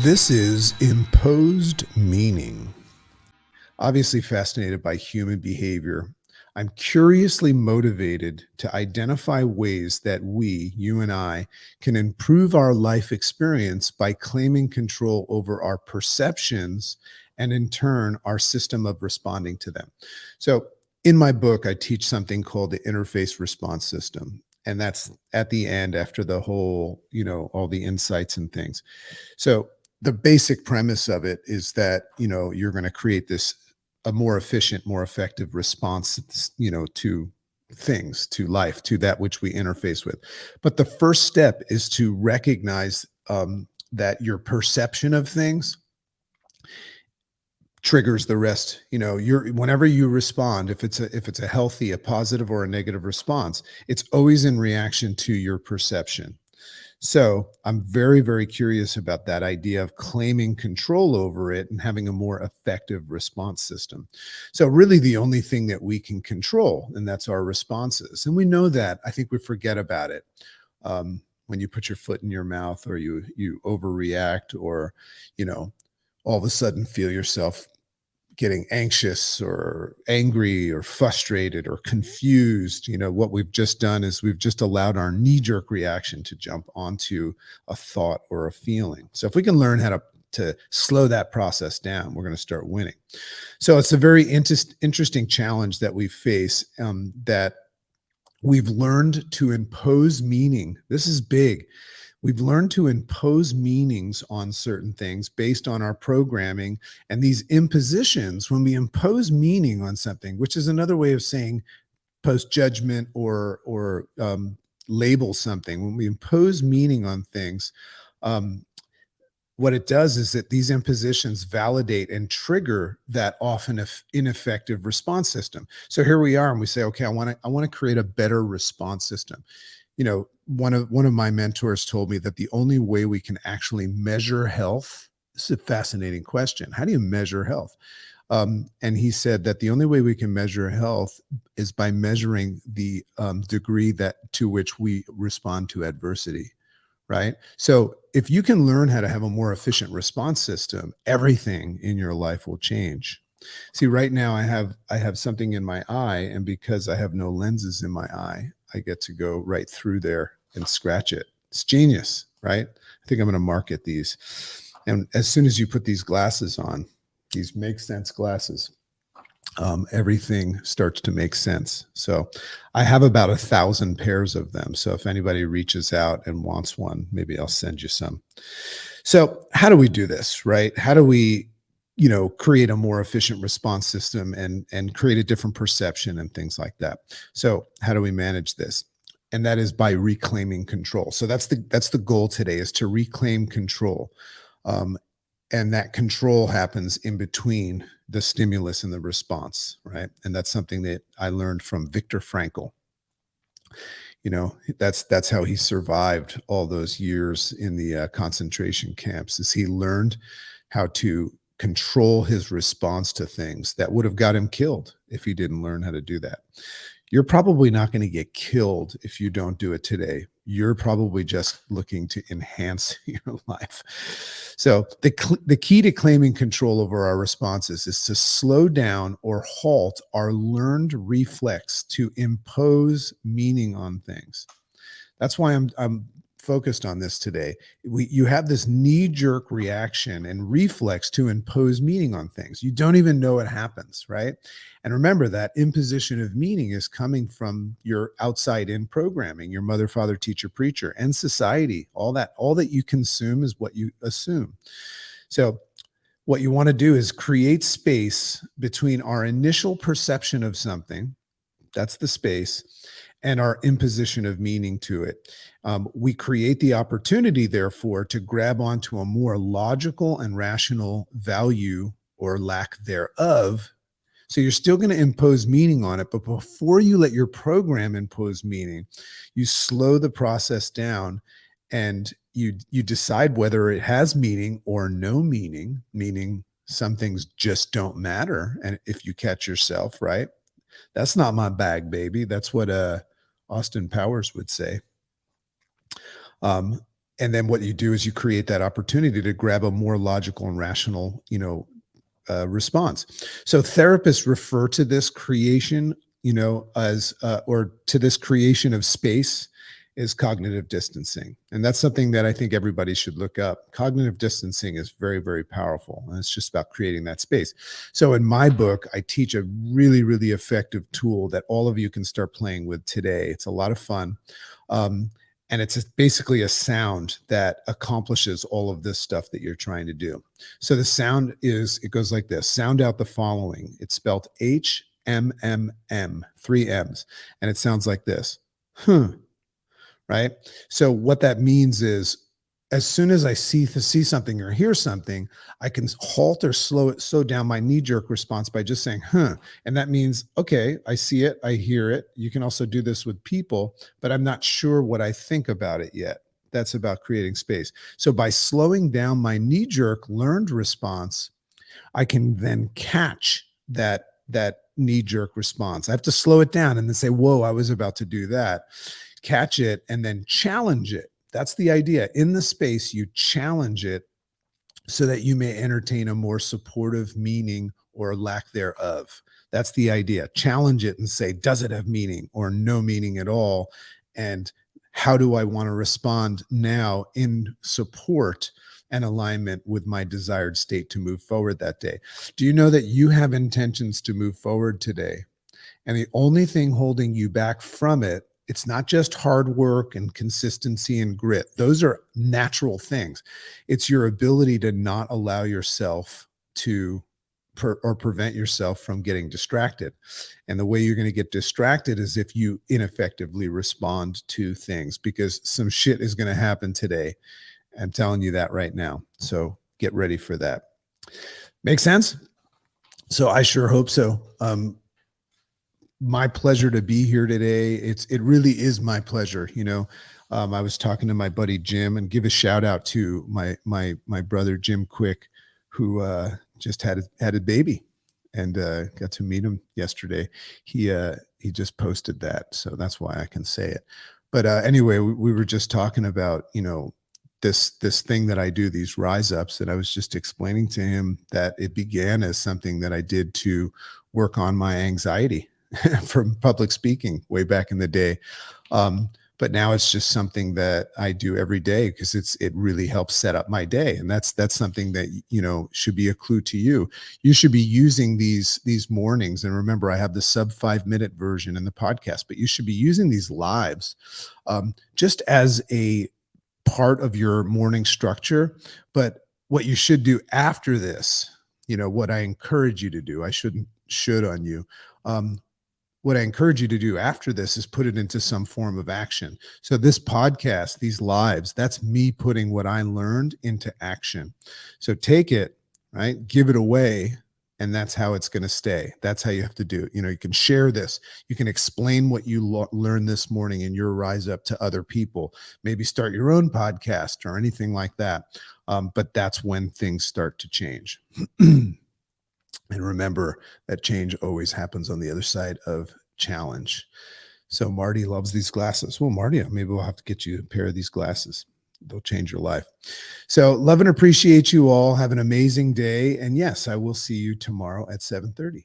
This is imposed meaning. Obviously fascinated by human behavior, I'm curiously motivated to identify ways that we, you and I, can improve our life experience by claiming control over our perceptions and, in turn, our system of responding to them. So, in my book, I teach something called the interface response system. And that's at the end after the whole, all the insights and things. So the basic premise of it is that, you're going to create this a more efficient, more effective response, to things, to life, to that which we interface with. But the first step is to recognize that your perception of things triggers the rest. You're whenever you respond, if it's a healthy, a positive, or a negative response, it's always in reaction to your perception. So I'm very, very curious about that idea of claiming control over it and having a more effective response system. So really the only thing that we can control, and that's our responses. And we know that. I think we forget about it. When you put your foot in your mouth, or you overreact, or, you know, all of a sudden feel yourself getting anxious or angry or frustrated or confused. What we've just done is we've just allowed our knee-jerk reaction to jump onto a thought or a feeling. So if we can learn how to slow that process down, we're going to start winning. So it's a very interesting challenge that we face, that we've learned to impose meaning. This is big. We've learned to impose meanings on certain things based on our programming. And these impositions, when we impose meaning on something, which is another way of saying post judgment, or label something, when we impose meaning on things, what it does is that these impositions validate and trigger that often ineffective response system. So here we are, and we say, okay, I want to create a better response system. One of my mentors told me that the only way we can actually measure health, this is a fascinating question. How do you measure health? And he said that the only way we can measure health is by measuring the degree to which we respond to adversity. Right. So if you can learn how to have a more efficient response system, everything in your life will change. See, right now I have something in my eye, and because I have no lenses in my eye, I get to go right through there and scratch it. It's genius, right? I think I'm going to market these. And as soon as you put these glasses on, these make sense glasses, everything starts to make sense. So I have about 1,000 pairs of them. So if anybody reaches out and wants one, maybe I'll send you some. So how do we do this, right? How do we, create a more efficient response system and create a different perception and things like that? So how do we manage this? And that is by reclaiming control. So that's the goal today, is to reclaim control. And that control happens in between the stimulus and the response, right? And that's something that I learned from Viktor Frankl. That's how he survived all those years in the concentration camps, is he learned how to control his response to things that would have got him killed if he didn't learn how to do that. You're probably not going to get killed if you don't do it today. You're probably just looking to enhance your life. So the key to claiming control over our responses is to slow down or halt our learned reflex to impose meaning on things. That's why I'm focused on this today. You have this knee-jerk reaction and reflex to impose meaning on things. You don't even know it happens, right? And remember that imposition of meaning is coming from your outside in programming, your mother, father, teacher, preacher, and society. All that you consume is what you assume. So what you want to do is create space between our initial perception of something, that's the space, and our imposition of meaning to it. We create the opportunity, therefore, to grab onto a more logical and rational value, or lack thereof. So you're still going to impose meaning on it, but before you let your program impose meaning, you slow the process down, and you decide whether it has meaning or no meaning, meaning some things just don't matter. And if you catch yourself, right? That's not my bag, baby. That's what Austin Powers would say. And then what you do is you create that opportunity to grab a more logical and rational, response. So therapists refer to this creation, as or to this creation of space is cognitive distancing. And that's something that I think everybody should look up. Cognitive distancing is very, very powerful. And it's just about creating that space. So in my book, I teach a really, really effective tool that all of you can start playing with today. It's a lot of fun. Um, and it's basically a sound that accomplishes all of this stuff that you're trying to do. So the sound it goes like this: sound out the following. It's spelled HMMM, three M's. And it sounds like this. Huh. Right. So what that means is, as soon as I see something or hear something, I can halt or slow down my knee jerk response by just saying, huh. And that means, okay, I see it, I hear it. You can also do this with people, but I'm not sure what I think about it yet. That's about creating space. So by slowing down my knee jerk learned response, I can then catch that knee jerk response. I have to slow it down and then say, whoa, I was about to do that. Catch it and then challenge it. That's the idea. In the space, you challenge it so that you may entertain a more supportive meaning or lack thereof. That's the idea. Challenge it and say, does it have meaning or no meaning at all? And how do I want to respond now in support and alignment with my desired state to move forward that day? Do you know that you have intentions to move forward today? And the only thing holding you back from it, it's not just hard work and consistency and grit. Those are natural things. It's your ability to not allow yourself to or prevent yourself from getting distracted. And the way you're going to get distracted is if you ineffectively respond to things, because some shit is going to happen today. I'm telling you that right now. So get ready for that. Make sense? So I sure hope so. My pleasure to be here today. It really is my pleasure. I was talking to my buddy Jim, and give a shout out to my brother Jim Quick, who just had a baby, and got to meet him yesterday. He just posted that, so that's why I can say it. But anyway, we were just talking about this thing that I do, these rise ups, and I was just explaining to him that it began as something that I did to work on my anxiety from public speaking way back in the day. But now it's just something that I do every day because it really helps set up my day. And that's something that, should be a clue to you. You should be using these mornings. And remember, I have the sub 5-minute version in the podcast, but you should be using these lives just as a part of your morning structure. But what you should do after this, what I encourage you to do, I should on you. What I encourage you to do after this is put it into some form of action. So this podcast, these lives, that's me putting what I learned into action. So take it, right? Give it away. And that's how it's going to stay. That's how you have to do it. You can share this. You can explain what you learned this morning in your rise up to other people. Maybe start your own podcast or anything like that. But that's when things start to change. And remember that change always happens on the other side of challenge. So Marty loves these glasses. Well, Marty, maybe we'll have to get you a pair of these glasses. They'll change your life. So love and appreciate you all. Have an amazing day. And yes, I will see you tomorrow at 7:30.